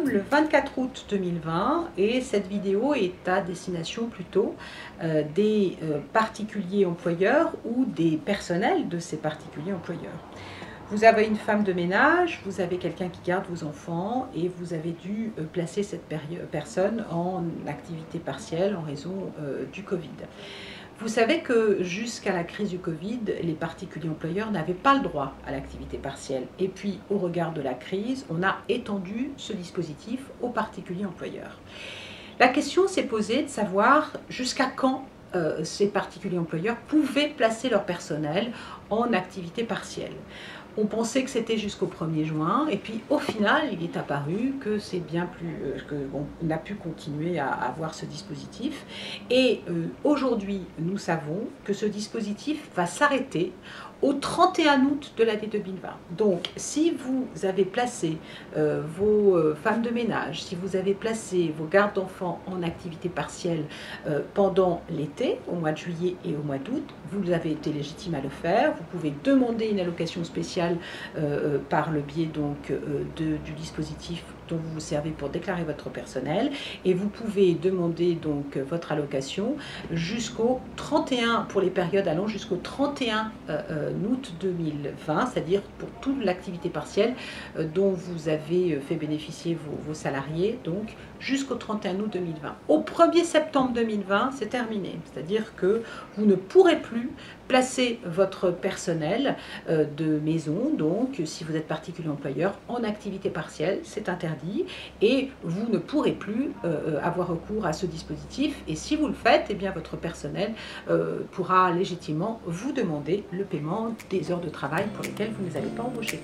sommes le 24 août 2020 et cette vidéo est à destination plutôt des particuliers employeurs ou des personnels de ces particuliers employeurs. Vous avez une femme de ménage, vous avez quelqu'un qui garde vos enfants et vous avez dû placer cette personne en activité partielle en raison du Covid. Vous savez que jusqu'à la crise du Covid, les particuliers employeurs n'avaient pas le droit à l'activité partielle. Et puis, au regard de la crise, on a étendu ce dispositif aux particuliers employeurs. La question s'est posée de savoir jusqu'à quand ces particuliers employeurs pouvaient placer leur personnel en activité partielle. On pensait que c'était jusqu'au 1er juin, et puis au final, il est apparu que c'est bien plus, qu'on a pu continuer à avoir ce dispositif. Et aujourd'hui, nous savons que ce dispositif va s'arrêter au 31 août de l'année 2020. Donc, si vous avez placé vos femmes de ménage, si vous avez placé vos gardes d'enfants en activité partielle pendant l'été, au mois de juillet et au mois d'août, vous avez été légitime à le faire. Vous pouvez demander une allocation spéciale par le biais donc, du dispositif dont vous vous servez pour déclarer votre personnel, et vous pouvez demander donc votre allocation jusqu'au 31, pour les périodes allant jusqu'au 31 août 2020, c'est-à-dire pour toute l'activité partielle dont vous avez fait bénéficier vos salariés, donc jusqu'au 31 août 2020. Au 1er septembre 2020, c'est terminé, c'est-à-dire que vous ne pourrez plus placer votre personnel de maison, donc si vous êtes particulier employeur, en activité partielle, c'est interdit, et vous ne pourrez plus avoir recours à ce dispositif, et si vous le faites, eh bien votre personnel pourra légitimement vous demander le paiement des heures de travail pour lesquelles vous ne les avez pas embauchés.